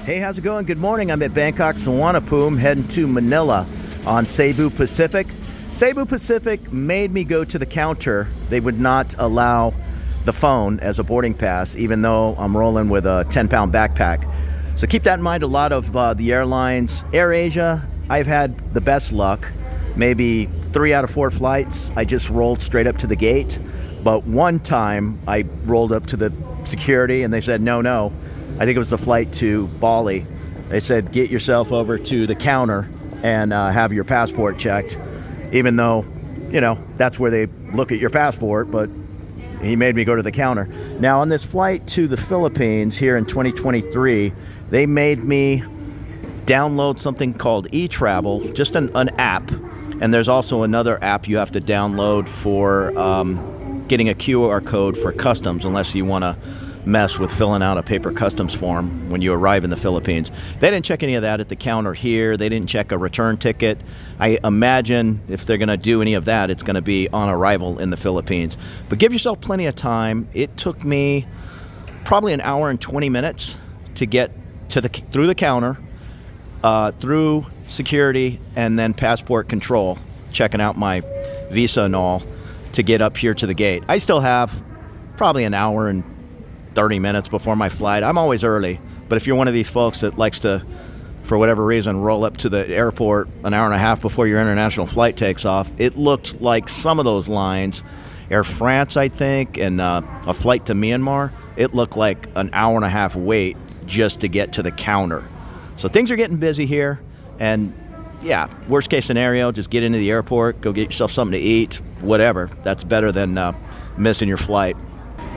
Hey, how's it going? Good morning. I'm at Bangkok Suvarnabhumi heading to Manila on Cebu Pacific. Cebu Pacific made me go to the counter. They would not allow the phone as a boarding pass, even though I'm rolling with a 10-pound backpack. So keep that in mind. A lot of the airlines, AirAsia, I've had the best luck. Maybe 3 out of 4 flights, I just rolled straight up to the gate. But one time I rolled up to the security and they said, no. I think it was the flight to Bali. They said, get yourself over to the counter and have your passport checked, even though, that's where they look at your passport, but he made me go to the counter. Now, on this flight to the Philippines here in 2023, they made me download something called eTravel, just an app. And there's also another app you have to download for getting a QR code for customs, unless you want to mess with filling out a paper customs form when you arrive in the Philippines. They didn't check any of that at the counter here. They didn't check a return ticket. I imagine if they're going to do any of that, it's going to be on arrival in the Philippines. But give yourself plenty of time. It took me probably an hour and 20 minutes to get to through the counter, through security, and then passport control, checking out my visa and all, to get up here to the gate. I still have probably an hour and 30 minutes before my flight. I'm always early, but if you're one of these folks that likes to, for whatever reason, roll up to the airport an hour and a half before your international flight takes off, it looked like some of those lines, Air France, I think, and a flight to Myanmar, it looked like an hour and a half wait just to get to the counter. So things are getting busy here, and yeah, worst case scenario, just get into the airport, go get yourself something to eat, whatever. That's better than missing your flight.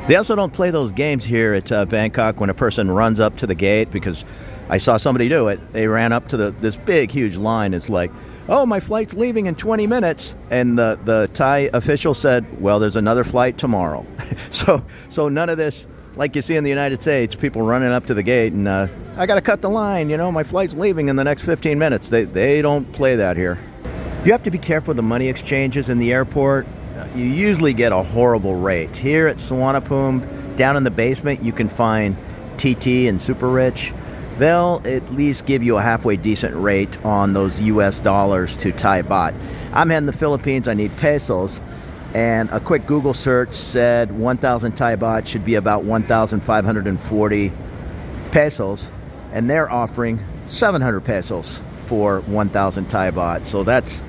They also don't play those games here at Bangkok when a person runs up to the gate, because I saw somebody do it. They ran up to this big, huge line. It's like, oh, my flight's leaving in 20 minutes. And the Thai official said, well, there's another flight tomorrow. So none of this, like you see in the United States, people running up to the gate and I got to cut the line. My flight's leaving in the next 15 minutes. They don't play that here. You have to be careful with the money exchanges in the airport. You usually get a horrible rate. Here at Suvarnabhumi, down in the basement, you can find TT and Super Rich. They'll at least give you a halfway decent rate on those US dollars to Thai baht. I'm heading to the Philippines. I need pesos. And a quick Google search said 1,000 Thai baht should be about 1,540 pesos. And they're offering 700 pesos for 1,000 Thai baht. So that's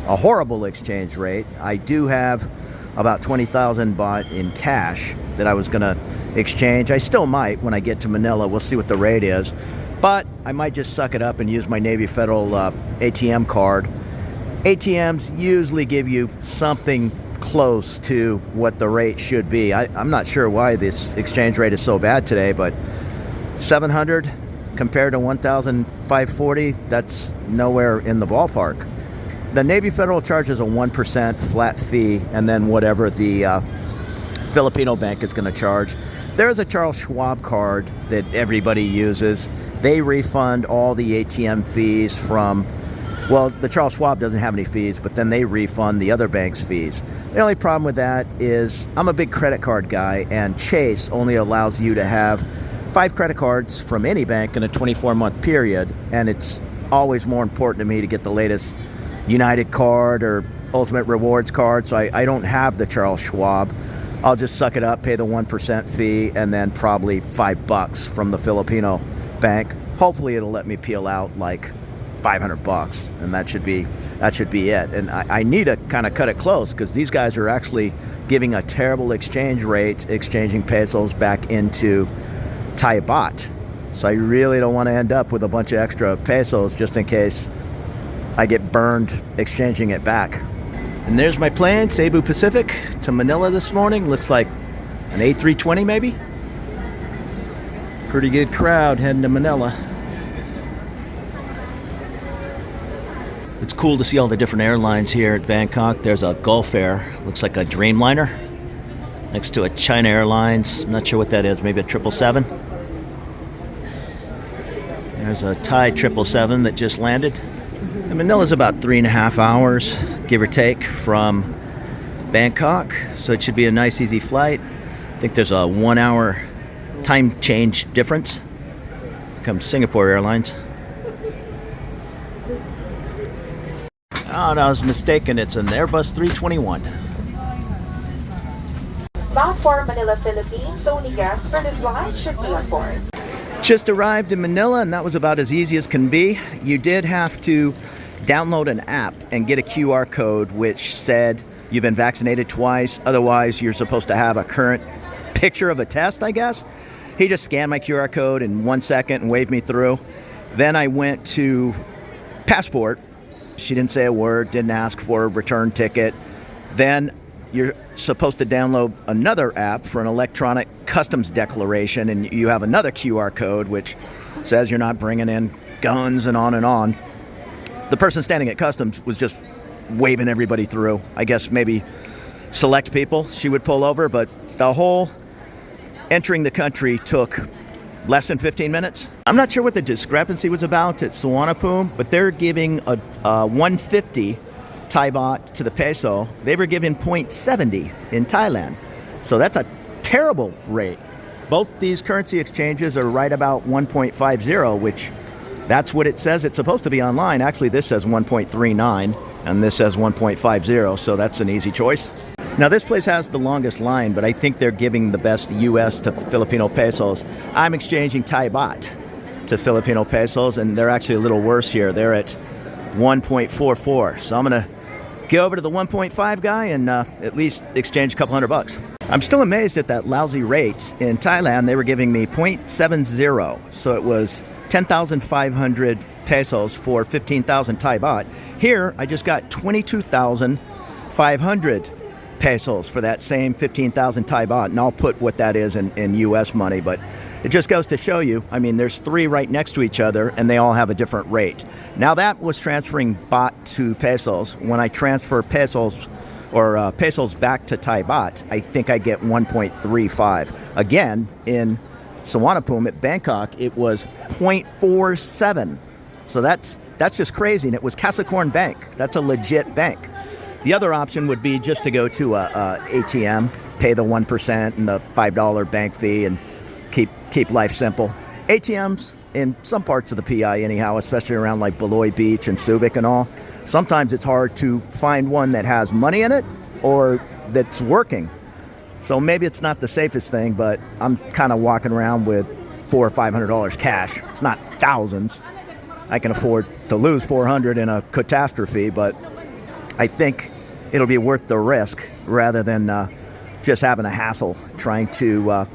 a horrible exchange rate. I do have about 20,000 baht in cash that I was going to exchange. I still might when I get to Manila. We'll see what the rate is. But I might just suck it up and use my Navy Federal ATM card. ATMs usually give you something close to what the rate should be. I'm not sure why this exchange rate is so bad today, but 700 compared to 1,540, that's nowhere in the ballpark. The Navy Federal charges a 1% flat fee, and then whatever the Filipino bank is going to charge. There's a Charles Schwab card that everybody uses. They refund all the ATM fees from, well, the Charles Schwab doesn't have any fees, but then they refund the other bank's fees. The only problem with that is I'm a big credit card guy, and Chase only allows you to have 5 credit cards from any bank in a 24-month period, and it's always more important to me to get the latest United card or Ultimate Rewards card, so I don't have the Charles Schwab. I'll just suck it up, pay the 1% fee, and then probably $5 from the Filipino bank. Hopefully it'll let me peel out like $500, and that should be it. And I need to kind of cut it close, because these guys are actually giving a terrible exchange rate, exchanging pesos back into Thai baht. So I really don't want to end up with a bunch of extra pesos just in case I get burned exchanging it back. And there's my plane, Cebu Pacific to Manila this morning. Looks like an A320 maybe. Pretty good crowd heading to Manila. It's cool to see all the different airlines here at Bangkok. There's a Gulf Air, looks like a Dreamliner, next to a China Airlines. I'm not sure what that is, maybe a 777. There's a Thai 777 that just landed. And Manila's about 3.5 hours, give or take, from Bangkok, so it should be a nice, easy flight. I think there's a 1 hour time change difference. comes Singapore Airlines. Oh, no, I was mistaken. It's an Airbus 321. Bound for Manila, Philippines. Only guests for this flight should be on board. Just arrived in Manila, and that was about as easy as can be. You did have to download an app and get a QR code which said you've been vaccinated twice. Otherwise, you're supposed to have a current picture of a test, I guess. He just scanned my QR code in 1 second and waved me through. Then I went to passport. She didn't say a word, didn't ask for a return ticket. Then you're supposed to download another app for an electronic customs declaration, and you have another QR code which says you're not bringing in guns and on and on. The person standing at customs was just waving everybody through. I guess maybe select people she would pull over, but the whole entering the country took less than 15 minutes. I'm not sure what the discrepancy was about at Suvarnabhumi, but they're giving a 150 Thai baht to the peso. They were giving 0.70 in Thailand. So that's a terrible rate. Both these currency exchanges are right about 1.50, which that's what it says. It's supposed to be online. Actually, this says 1.39 and this says 1.50, so that's an easy choice. Now, this place has the longest line, but I think they're giving the best US to Filipino pesos. I'm exchanging Thai baht to Filipino pesos, and they're actually a little worse here. They're at 1.44. So I'm going to go over to the 1.5 guy and at least exchange a couple $100. I'm still amazed at that lousy rate. In Thailand, they were giving me 0.70. So it was 10,500 pesos for 15,000 Thai baht. Here, I just got 22,500 pesos for that same 15,000 Thai baht, and I'll put what that is in US money, but it just goes to show you, I mean, there's three right next to each other and they all have a different rate. Now that was transferring baht to pesos. When I transfer pesos or pesos back to Thai baht, I think I get 1.35. Again, in Suvarnabhumi at Bangkok, it was 0.47. So that's just crazy, and it was Capricorn Bank. That's a legit bank. The other option would be just to go to a ATM, pay the 1% and the $5 bank fee, and keep life simple. ATMs in some parts of the PI anyhow, especially around like Beloy Beach and Subic and all, sometimes it's hard to find one that has money in it or that's working. So maybe it's not the safest thing, but I'm kind of walking around with $400 or $500 cash. It's not thousands. I can afford to lose $400 in a catastrophe, but I think it'll be worth the risk rather than just having a hassle trying to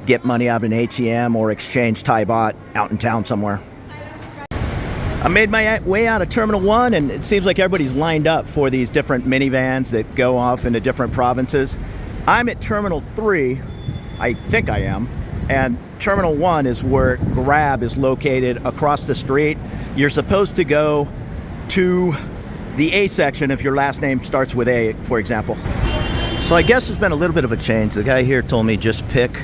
get money out of an ATM or exchange Thai baht out in town somewhere. I made my way out of Terminal 1, and it seems like everybody's lined up for these different minivans that go off into different provinces. I'm at Terminal 3, I think I am, and Terminal 1 is where Grab is located across the street. You're supposed to go to the A section if your last name starts with A, for example. So I guess there's been a little bit of a change. The guy here told me just pick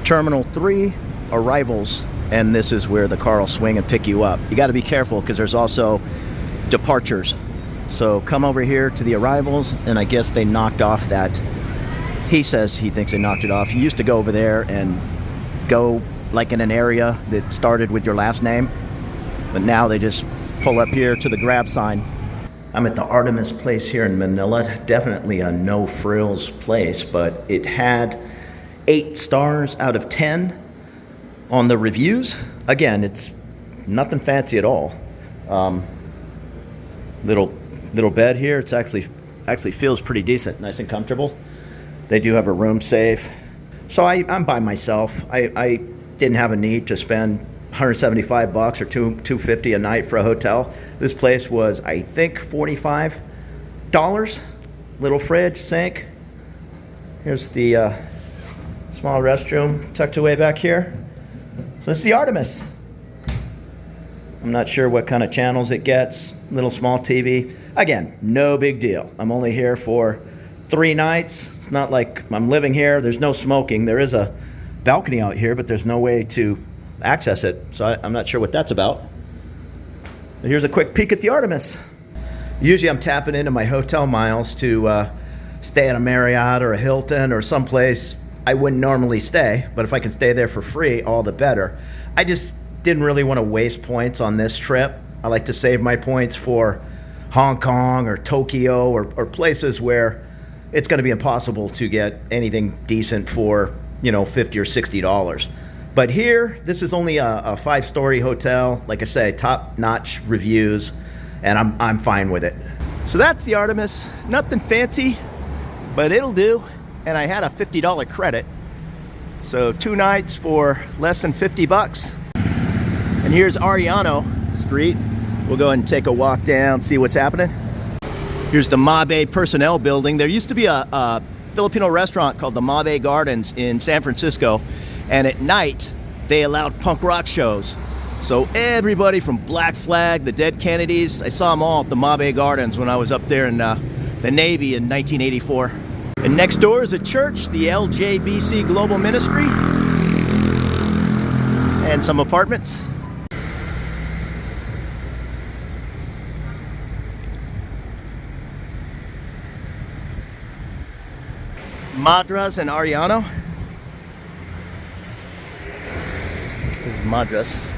Terminal 3 arrivals, and this is where the car will swing and pick you up. You got to be careful because there's also departures. So come over here to the arrivals, and I guess they knocked off that. He says he thinks they knocked it off. You used to go over there and go like in an area that started with your last name, but now they just pull up here to the Grab sign. I'm at the Artemis place here in Manila. Definitely a no frills place, but it had 8 stars out of 10 on the reviews. Again, it's nothing fancy at all. Little bed here. It's actually feels pretty decent, nice and comfortable. They do have a room safe. So I'm by myself. I didn't have a need to spend $175 or $250 a night for a hotel. This place was, I think, $45. Little fridge, sink. Here's the small restroom tucked away back here. So it's the Artemis. I'm not sure what kind of channels it gets. Little small TV. Again, no big deal. I'm only here for 3 nights. It's not like I'm living here. There's no smoking. There is a balcony out here, but there's no way to access it. So I'm not sure what that's about. But here's a quick peek at the Artemis. Usually I'm tapping into my hotel miles to stay at a Marriott or a Hilton or someplace I wouldn't normally stay, but if I can stay there for free, all the better. I just didn't really want to waste points on this trip. I like to save my points for Hong Kong or Tokyo or places where it's going to be impossible to get anything decent for, $50 or $60. But here, this is only a 5-story hotel. Like I say, top-notch reviews, and I'm fine with it. So that's the Artemis. Nothing fancy, but it'll do. And I had a $50 credit. So 2 nights for less than $50. And here's Ariano Street. We'll go ahead and take a walk down, see what's happening. Here's the Mabe Personnel Building. There used to be a Filipino restaurant called the Mabe Gardens in San Francisco. And at night, they allowed punk rock shows. So everybody from Black Flag, the Dead Kennedys, I saw them all at the Mabe Gardens when I was up there in the Navy in 1984. And next door is a church, the LJBC Global Ministry. And some apartments. Madras and Ariano. Here's Madras.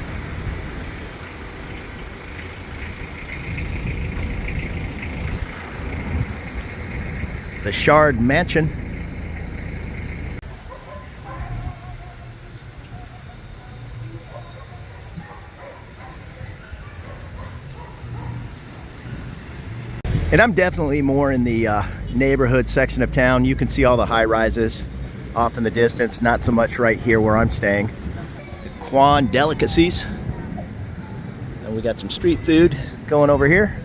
The Shard Mansion. And I'm definitely more in the neighborhood section of town. You can see all the high rises off in the distance, not so much right here where I'm staying. The Kwan delicacies. And we got some street food going over here.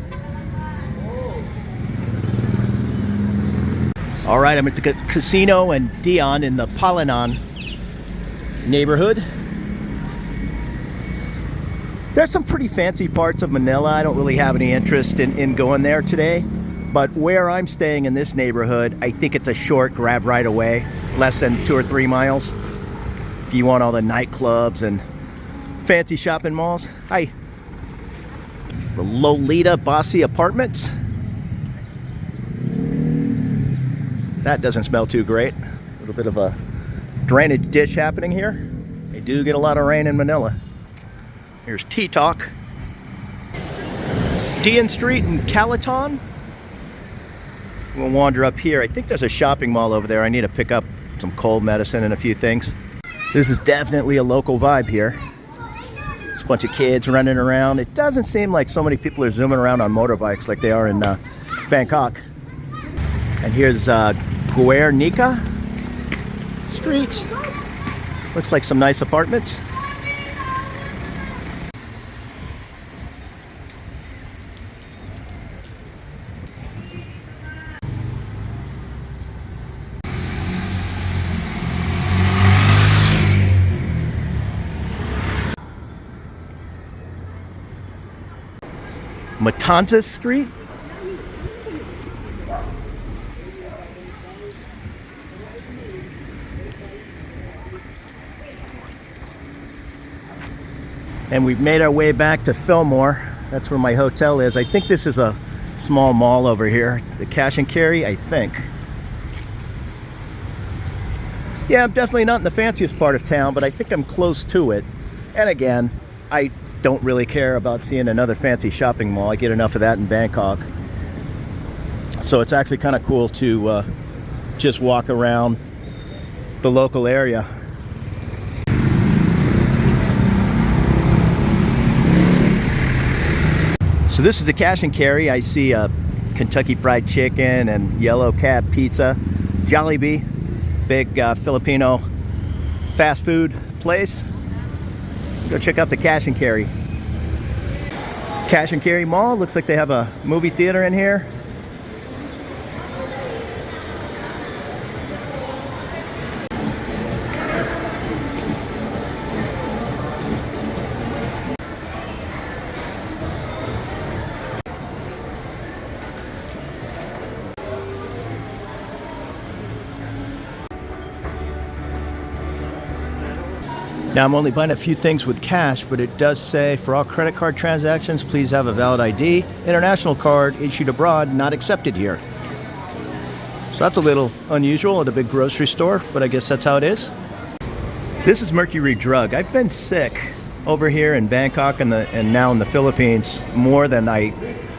All right, I'm at the Casino and Dion in the Palanan neighborhood. There's some pretty fancy parts of Manila. I don't really have any interest in going there today. But where I'm staying in this neighborhood, I think it's a short grab right away, less than 2 or 3 miles. If you want all the nightclubs and fancy shopping malls. Hi. The Lolita Bossy Apartments. That doesn't smell too great. A little bit of a drainage ditch happening here. They do get a lot of rain in Manila. Here's Tea Talk. Dian Street in Calaton. We'll wander up here. I think there's a shopping mall over there. I need to pick up some cold medicine and a few things. This is definitely a local vibe here. There's a bunch of kids running around. It doesn't seem like so many people are zooming around on motorbikes like they are in Bangkok. And here's Guernica Street. Looks like some nice apartments. Matanzas Street. And we've made our way back to Fillmore. That's where my hotel is. I think this is a small mall over here. The Cash and Carry, I think. Yeah, I'm definitely not in the fanciest part of town, but I think I'm close to it. And again, I don't really care about seeing another fancy shopping mall. I get enough of that in Bangkok. So it's actually kind of cool to just walk around the local area. So this is the Cash and Carry. I see Kentucky Fried Chicken and Yellow Cab Pizza. Jollibee, big Filipino fast food place. Go check out the Cash and Carry. Cash and Carry Mall. Looks like they have a movie theater in here. Now I'm only buying a few things with cash, but it does say for all credit card transactions, please have a valid ID. International card issued abroad, not accepted here. So that's a little unusual at a big grocery store, but I guess that's how it is. This is Mercury Drug. I've been sick over here in Bangkok and now in the Philippines more than I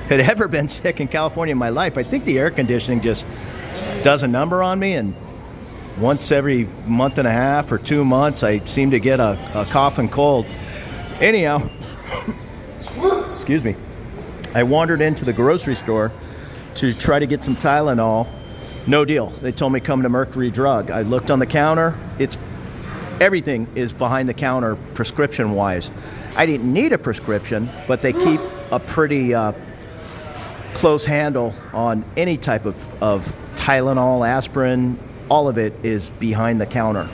had ever been sick in California in my life. I think the air conditioning just does a number on me, and once every month and a half or 2 months I seem to get a cough and cold. Anyhow, excuse me, I wandered into the grocery store to try to get some Tylenol. No deal. They told me come to Mercury Drug. I looked on the counter. Everything is behind the counter prescription wise. I didn't need a prescription, but they keep a pretty close handle on any type of Tylenol, aspirin. All of it is behind the counter.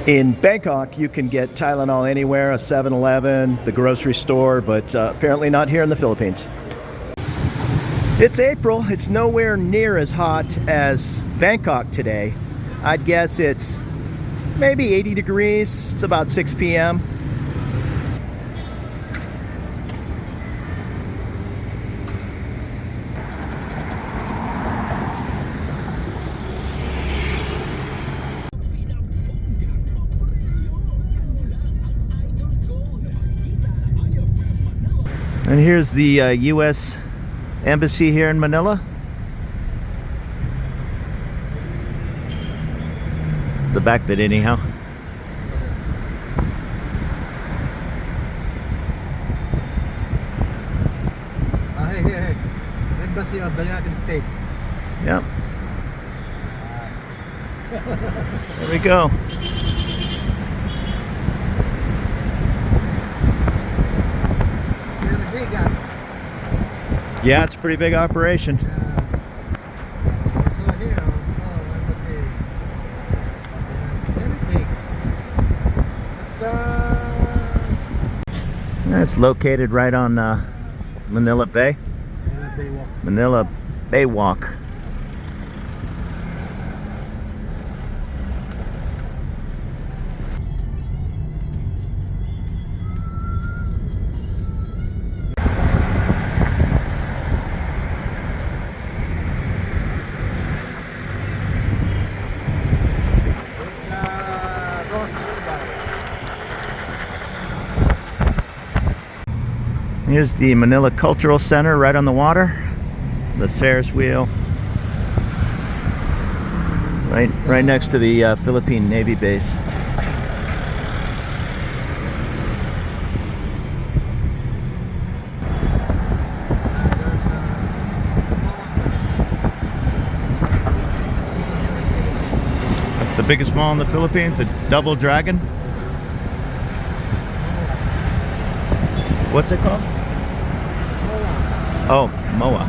In Bangkok, you can get Tylenol anywhere, a 7-Eleven, the grocery store, but apparently not here in the Philippines. It's April. It's nowhere near as hot as Bangkok today. I'd guess it's maybe 80 degrees. It's about 6 p.m. And here's the U.S. Embassy here in Manila. The back of it anyhow. Hey. Embassy of the United States. Yep. There we go. Yeah, it's a pretty big operation. It's located right on Manila Bay. Manila Bay Walk. Here's the Manila Cultural Center right on the water. The Ferris wheel. Right next to the Philippine Navy base. That's the biggest mall in the Philippines, the Double Dragon. What's it called? Oh, MOA.